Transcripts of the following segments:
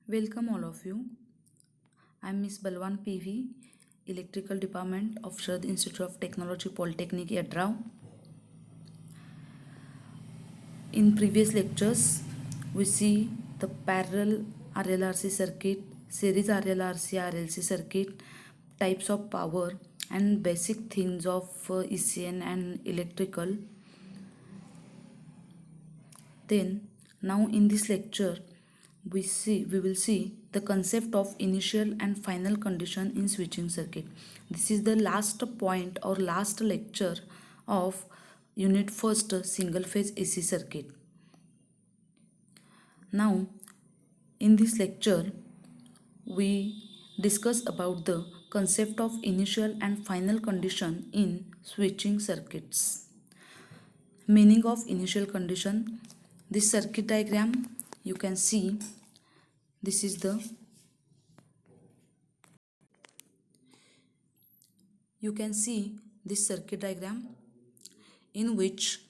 Welcome all of you. I am Miss Balwan PV, Electrical Department of Sharad Institute of Technology Polytechnic Yadrao. In previous lectures, we see the parallel RLRC circuit, series RLRC RLC circuit, types of power and basic things of ECN and electrical. Then now in this lecture we will see the concept of initial and final condition in switching circuit. This is the last point or last lecture of unit first single phase AC circuit. Now in this lecture we discuss about the concept of initial and final condition in switching circuits. Meaning of initial condition: this circuit diagram you can see, this is the this circuit diagram in which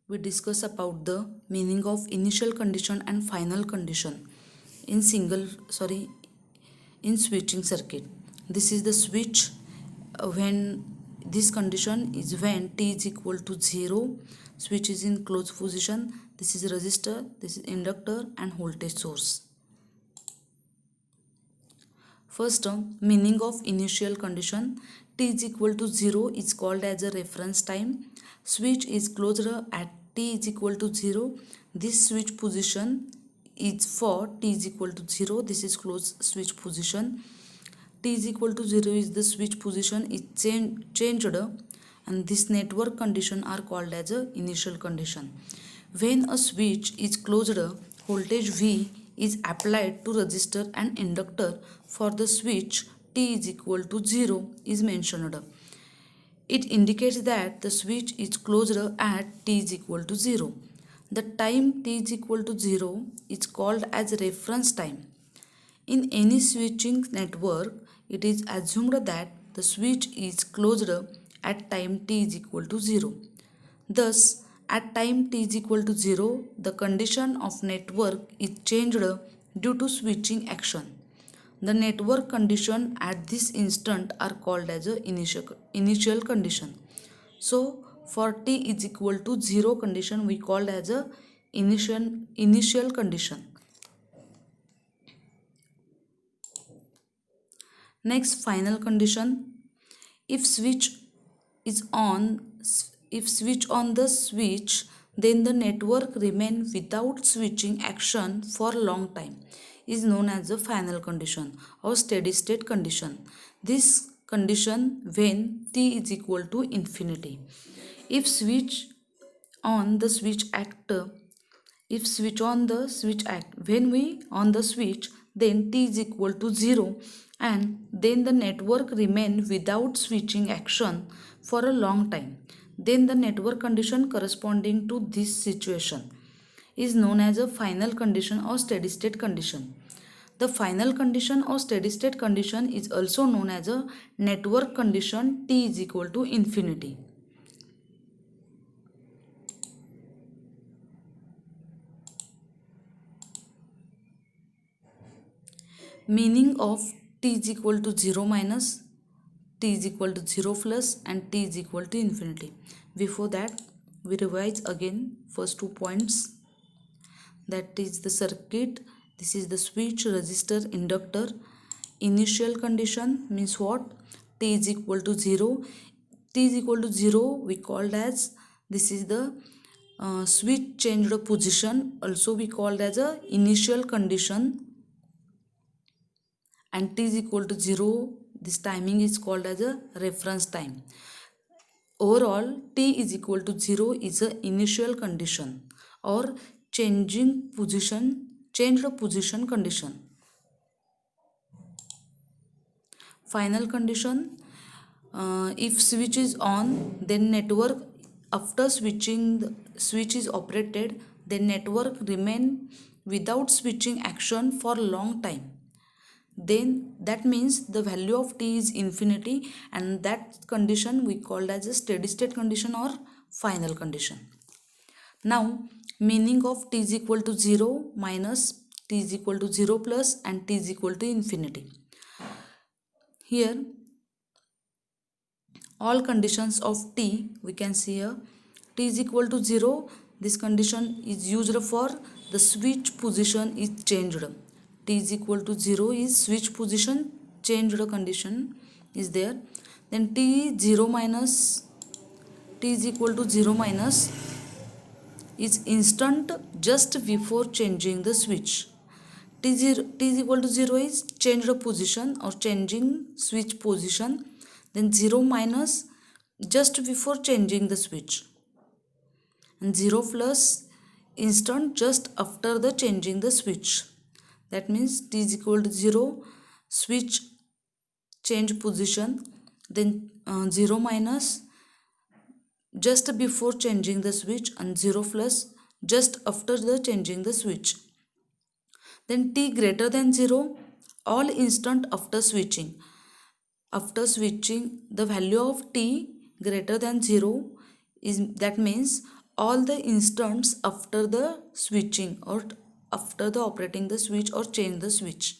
we discuss about the meaning of initial condition and final condition in switching circuit. This is the switch when this condition is when t is equal to 0, switch is in closed position. This is resistor, this is inductor and voltage source. First term, meaning of initial condition: t is equal to 0 is called as a reference time. Switch is closed at t is equal to 0. This switch position is for t is equal to 0. This is closed switch position. T is equal to 0 is the switch position is changed, and this network condition are called as a initial condition. When a switch is closed, voltage V is applied to resistor and inductor. For the switch t is equal to 0 is mentioned. It indicates that the switch is closed at t is equal to 0. The time t is equal to 0 is called as reference time. In any switching network, it is assumed that the switch is closed at time t is equal to 0. Thus, at time t is equal to 0, the condition of network is changed due to switching action. The network condition at this instant are called as a initial condition. So, for t is equal to 0 condition we called as a initial condition. Next, final condition: if switch on the switch, then the network remain without switching action for long time, is known as the final condition or steady state condition. This condition when t is equal to infinity. If switch on the switch act, when we on the switch, then t is equal to 0, and then the network remain without switching action for a long time. Then the network condition corresponding to this situation is known as a final condition or steady state condition. The final condition or steady state condition is also known as a network condition t is equal to infinity. Meaning of t is equal to 0 minus, t is equal to 0 plus and t is equal to infinity. Before that, we revise again first 2 points. That is the circuit. This is the switch, resistor, inductor. Initial condition means what? T is equal to 0. T is equal to 0 we called as, this is the switch changed position, also we called as a initial condition. And t is equal to 0, this timing is called as a reference time. Overall, t is equal to 0 is a initial condition or changed position condition. Final condition: if switch is on, then network, after switching the switch is operated, then network remain without switching action for long time. Then that means the value of t is infinity, and that condition we called as a steady state condition or final condition. Now, meaning of t is equal to 0 minus, t is equal to 0 plus and t is equal to infinity. Here all conditions of t we can see here. T is equal to 0, this condition is used for the switch position is changed. T is equal to 0 is switch position changed condition is there. Then t 0 minus, t is equal to 0 minus is instant just before changing the switch. T is equal to 0 is changed position or changing switch position. Then 0 minus just before changing the switch. And 0 plus instant just after the changing the switch. That means t is equal to 0 switch change position. Then 0 minus just before changing the switch and 0 plus just after the changing the switch. Then t greater than 0 all instant after switching. After switching the value of t greater than 0 is, that means all the instants after the switching or after the operating the switch or change the switch.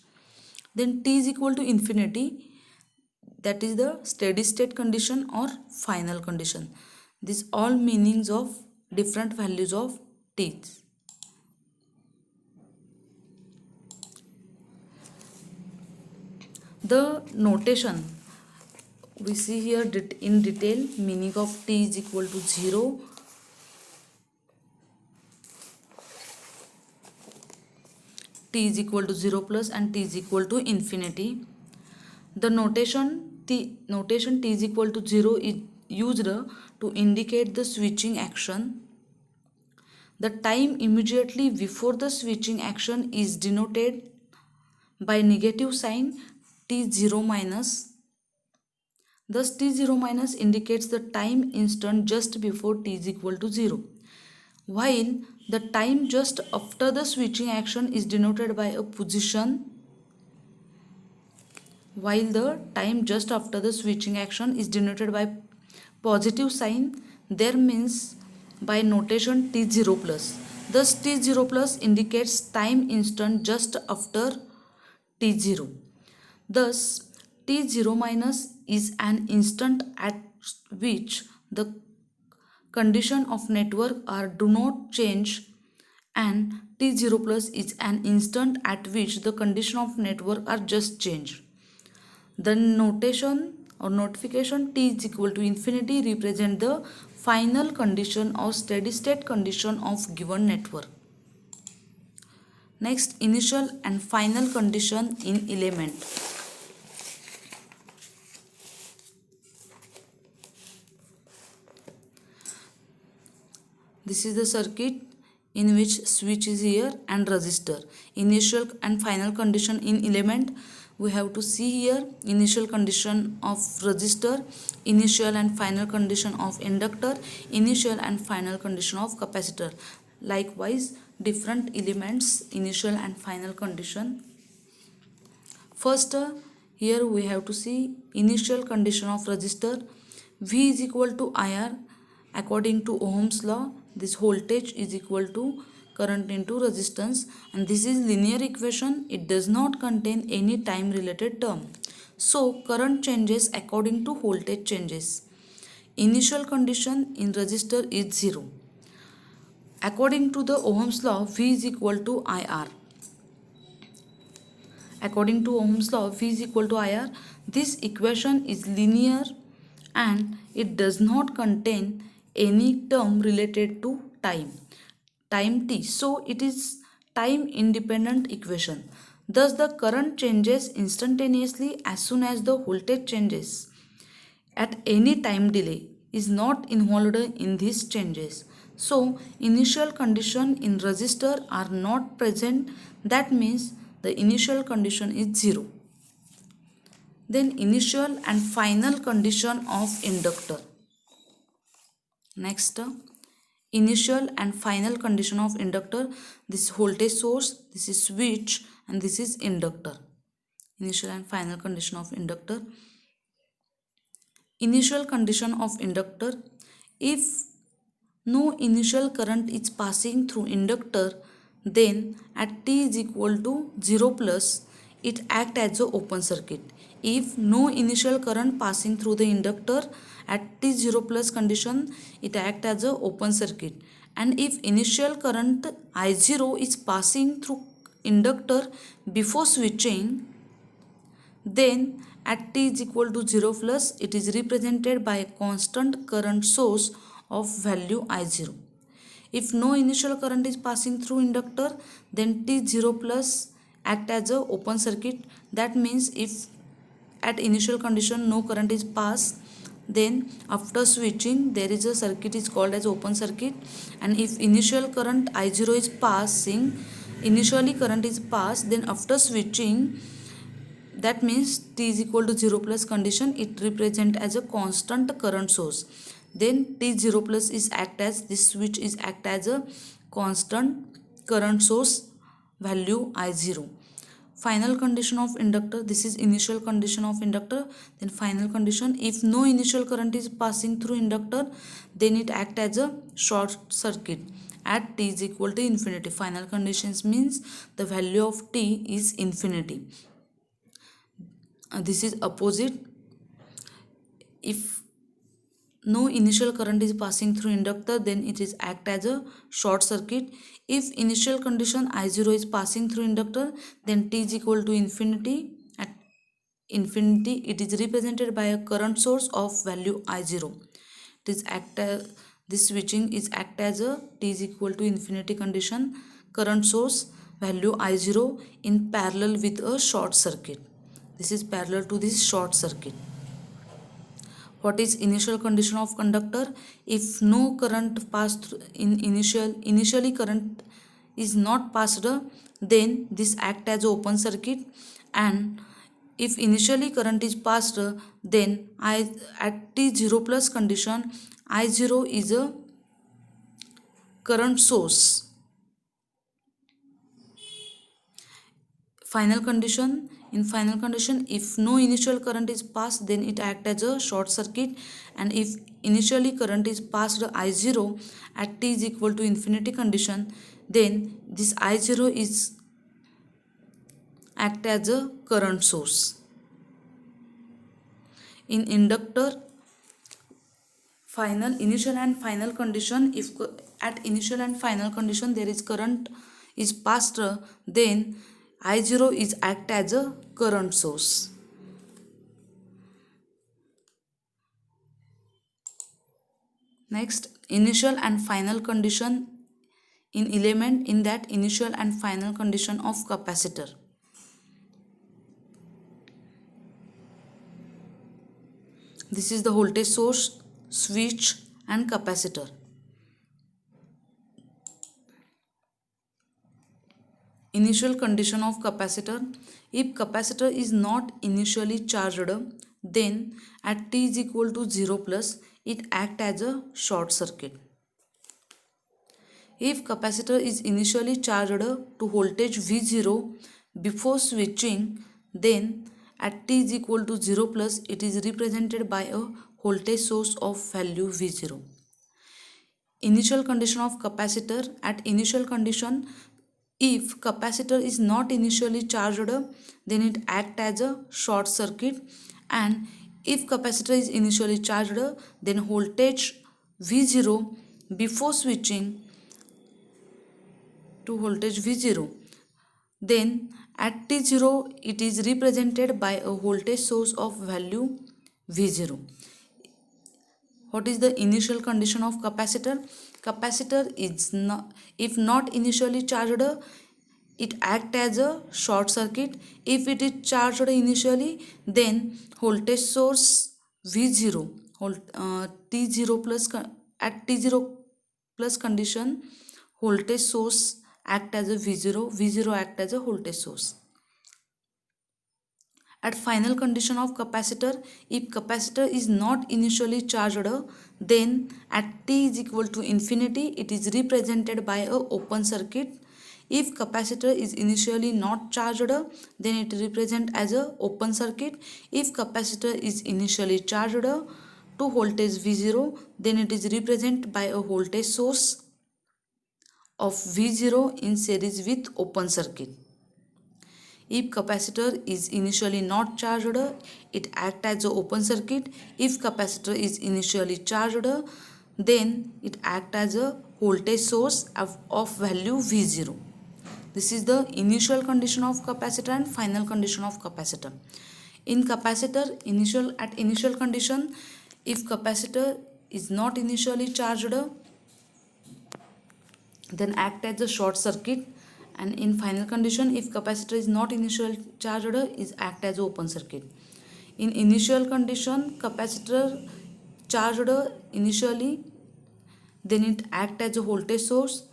Then t is equal to infinity, that is the steady state condition or final condition. These all meanings of different values of t. The notation we see here in detail. Meaning of t is equal to 0, t is equal to 0 plus and t is equal to infinity. The notation t is equal to 0 is used to indicate the switching action. The time immediately before the switching action is denoted by negative sign t0 minus. Thus t0 minus indicates the time instant just before t is equal to 0, while the time just after the switching action is denoted by a position. While the time just after the switching action is denoted by positive sign, there means by notation t0 plus. Thus t0 plus indicates time instant just after t0. Thus t0 minus is an instant at which the condition of network are do not change, and t0 plus is an instant at which the condition of network are just changed. The notation or notification t is equal to infinity represent the final condition or steady state condition of given network. Next, initial and final condition in element. This is the circuit in which switch is here and resistor. Initial and final condition in element. We have to see here initial condition of resistor, initial and final condition of inductor, initial and final condition of capacitor. Likewise, different elements, initial and final condition. First, here we have to see initial condition of resistor. V is equal to IR. According to Ohm's law, this voltage is equal to current into resistance, and this is linear equation. It does not contain any time related term. So current changes according to voltage changes. Initial condition in resistor is 0. According to the Ohm's law, V is equal to IR. According to Ohm's law, V is equal to IR. This equation is linear and it does not contain any term related to time t. So it is time independent equation. Thus the current changes instantaneously as soon as the voltage changes. At any time delay is not involved in these changes. So initial condition in resistor are not present. That means the initial condition is 0. Then initial and final condition of inductor. Next, initial and final condition of inductor. This voltage source, this is switch, and this is inductor. Initial and final condition of inductor. Initial condition of inductor. If no initial current is passing through inductor, then at t is equal to 0 plus, it acts as an open circuit. If no initial current passing through the inductor at t0 plus condition, it acts as an open circuit. And if initial current I0 is passing through inductor before switching, then at t is equal to 0 plus, it is represented by a constant current source of value I0. If no initial current is passing through inductor, then T0 plus act as a open circuit. That means if at initial condition no current is passed, then after switching there is a circuit is called as open circuit. And if initial current I0 is passing, initially current is passed, then after switching, that means t is equal to 0 plus condition, it represent as a constant current source. Then t0 plus is act as, this switch is act as a constant current source value I0. Final condition of inductor, this is initial condition of inductor. Then final condition, if no initial current is passing through inductor, then it act as a short circuit at t is equal to infinity. Final conditions means the value of t is infinity. This is opposite. If no initial current is passing through inductor, then it is act as a short circuit. If initial condition I0 is passing through inductor, then t is equal to infinity. At infinity, it is represented by a current source of value I0. It is this switching is act as a t is equal to infinity condition, current source value I0 in parallel with a short circuit. This is parallel to this short circuit. What is initial condition of conductor? If no current passed through initially current is not passed, then this act as open circuit. And if initially current is passed, then at t0 plus condition, I0 is a current source. Final condition, in final condition, if no initial current is passed, then it acts as a short circuit. And if initially current is passed I0 at t is equal to infinity condition, then this I0 is act as a current source. In inductor, initial and final condition, if at initial and final condition there is current is passed, then I0 is act as a current source. Next, initial and final condition in element, in that initial and final condition of capacitor. This is the voltage source, switch and capacitor. Initial condition of capacitor, if capacitor is not initially charged, then at t is equal to 0 plus, it acts as a short circuit. If capacitor is initially charged to voltage V0 before switching, then at t is equal to 0 plus, it is represented by a voltage source of value V0. Initial condition of capacitor, at initial condition, if capacitor is not initially charged, then it acts as a short circuit. And if capacitor is initially charged, then voltage V0 before switching to voltage V0, then at T0 it is represented by a voltage source of value V0. What is the initial condition of capacitor? Capacitor is not, if not initially charged, it acts as a short circuit. If it is charged initially, then voltage source V0, T0 plus, at T0 plus condition, voltage source act as a V0, V0 act as a voltage source. At final condition of capacitor, if capacitor is not initially charged, then at t is equal to infinity, it is represented by a open circuit. If capacitor is initially not charged, then it represent as a open circuit. If capacitor is initially charged to voltage V0, then it is represented by a voltage source of V0 in series with open circuit. If capacitor is initially not charged, it acts as an open circuit. If capacitor is initially charged, then it acts as a voltage source of value V0. This is the initial condition of capacitor and final condition of capacitor. In capacitor, at initial condition, if capacitor is not initially charged, then act as a short circuit, and in final condition, if capacitor is not initially charged, is act as open circuit. In initial condition, capacitor charged initially, then it act as a voltage source,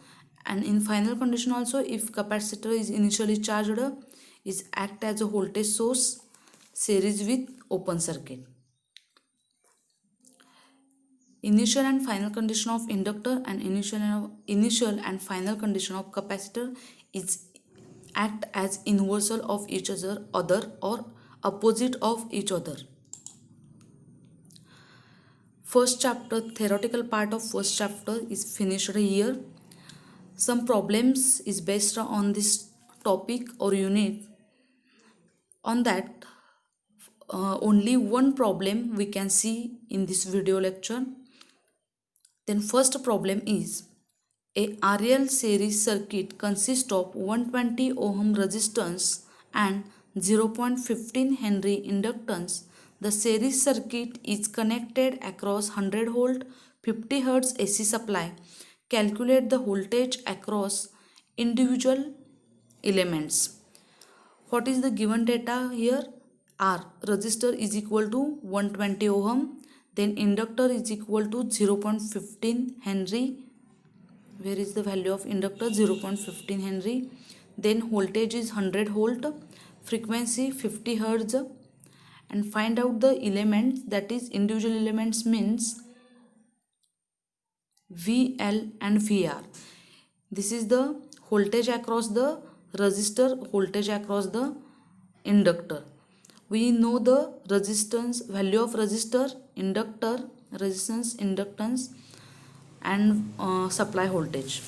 and in final condition also, if capacitor is initially charged, is act as a voltage source series with open circuit. Initial and final condition of inductor and initial and final condition of capacitor is act as inversal of each other or opposite of each other. First chapter, theoretical part of first chapter is finished here. Some problems is based on this topic or unit. On that, only one problem we can see in this video lecture. Then first problem is a RL series circuit consists of 120 ohm resistance and 0.15 Henry inductance. The series circuit is connected across 100 volt 50 Hz AC supply. Calculate the voltage across individual elements. What is the given data here? R, resistor is equal to 120 ohm, then inductor is equal to 0.15 Henry. Where is the value of inductor? 0.15 Henry. Then voltage is 100 volt, frequency 50 Hz, and find out the elements, that is individual elements means VL and VR. This is the voltage across the resistor, voltage across the inductor. We know the resistance, value of resistor, inductor, resistance, inductance, and supply voltage.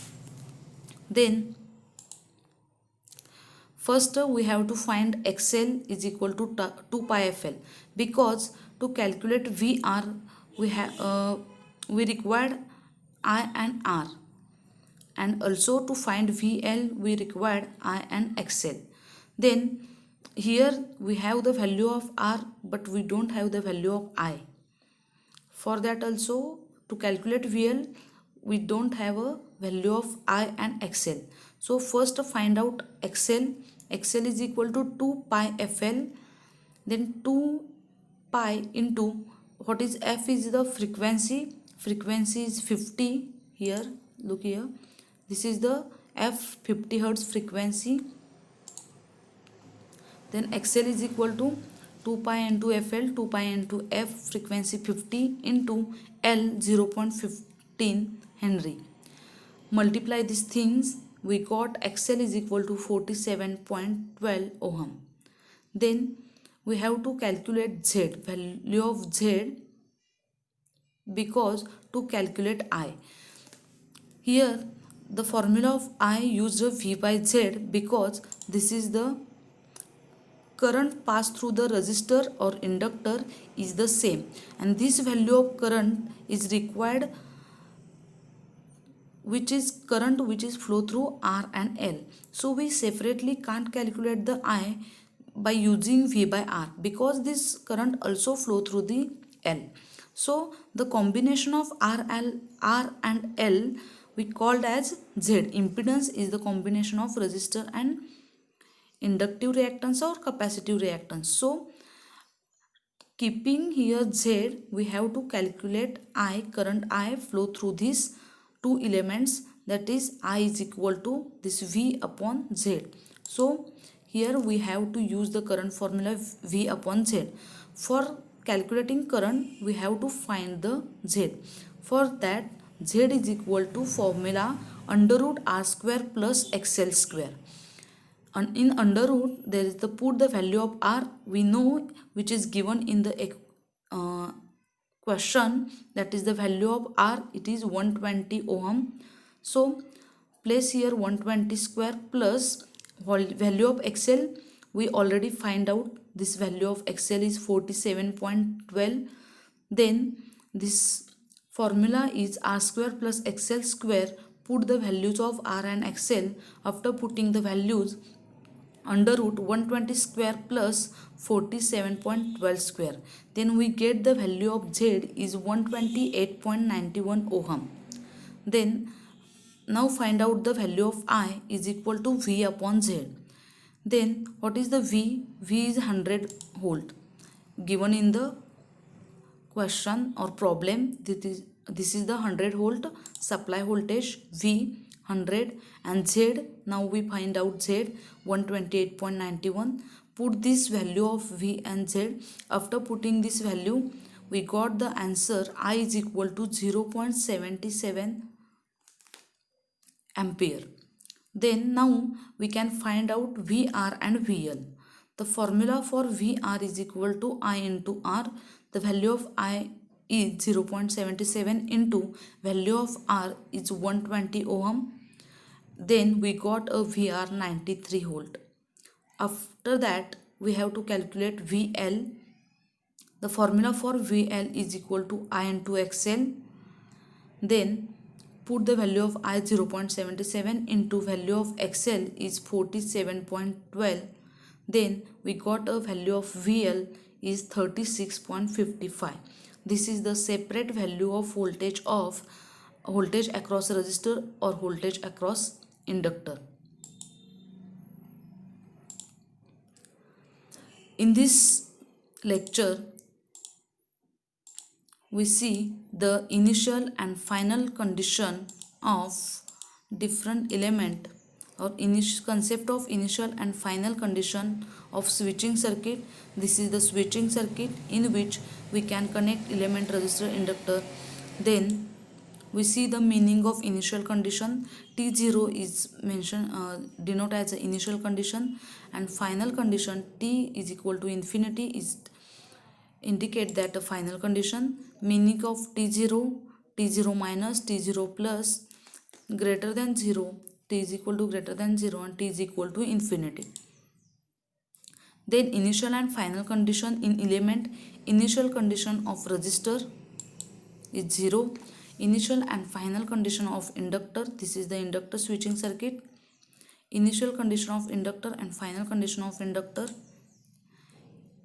Then first we have to find XL is equal to 2 pi FL, because to calculate VR we required I and R, and also to find VL we required I and XL. Then here we have the value of R, but we don't have the value of I. For that also, to calculate VL we don't have a value of I and XL. So first find out XL. XL is equal to 2 pi FL. Then 2 pi into what is F is the frequency. Frequency is 50 here. Look here. This is the F 50 Hz frequency. Then XL is equal to 2 pi into FL, 2 pi into F frequency 50 into L 0.15 Henry. Multiply these things, we got XL is equal to 47.12 ohm. Then we have to calculate Z, value of Z, because to calculate I. Here the formula of I used V by Z, because this is the current passed through the resistor or inductor is the same, and this value of current is required, which is current which is flow through R and L. So we separately can't calculate the I by using V by R, because this current also flow through the L. So the combination of R and L we called as Z. Impedance is the combination of resistor and inductive reactance or capacitive reactance. So keeping here Z, we have to calculate I, current I flow through these two elements, that is I is equal to this V upon Z. So here we have to use the current formula V upon Z. For calculating current we have to find the Z. For that Z is equal to formula under root R square plus XL square. And in under root there is the put the value of R we know, which is given in the question, that is the value of R, it is 120 ohm. So place here 120 square plus value of XL. We already find out this value of XL is 47.12. Then this formula is R square plus XL square. Put the values of R and XL. After putting the values, under root 120 square plus 47.12 square, then we get the value of Z is 128.91 ohm. Then now find out the value of I is equal to V upon Z. Then what is the V? V is 100 volt given in the question or problem. This is the 100 volt supply voltage, V 100, and Z, now we find out Z 128.91. Put this value of V and Z. After putting this value, we got the answer I is equal to 0.77 ampere. Then now we can find out VR and VL. The formula for VR is equal to I into R. The value of I is 0.77 into value of R is 120 ohm. Then we got a VR 93 volt. After that we have to calculate VL. The formula for VL is equal to I into XL. Then put the value of I 0.77 into value of XL is 47.12. Then we got a value of VL is 36.55. This is the separate value of voltage across resistor or voltage across inductor. In this lecture, we see the initial and final condition of different element or concept of initial and final condition of switching circuit. This is the switching circuit in which we can connect element, resistor, inductor. Then we see the meaning of initial condition. T0 is mentioned denote as the initial condition, and final condition T is equal to infinity is indicate that the final condition. Meaning of T0, T0 minus, T0 plus, greater than 0, T is equal to greater than 0, and T is equal to infinity. Then initial and final condition in element. Initial condition of resistor is 0. Initial and final condition of inductor, this is the inductor switching circuit. Initial condition of inductor and final condition of inductor.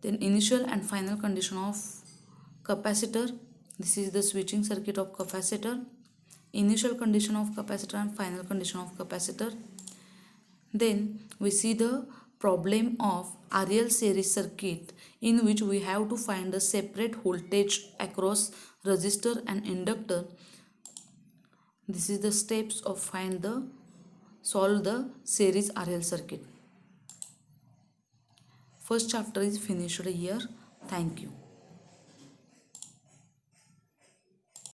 Then initial and final condition of capacitor, this is the switching circuit of capacitor. Initial condition of capacitor and final condition of capacitor. Then we see the problem of RL series circuit in which we have to find the separate voltage across resistor and inductor. This is the steps of solve the series RL circuit. First chapter is finished here. Thank you.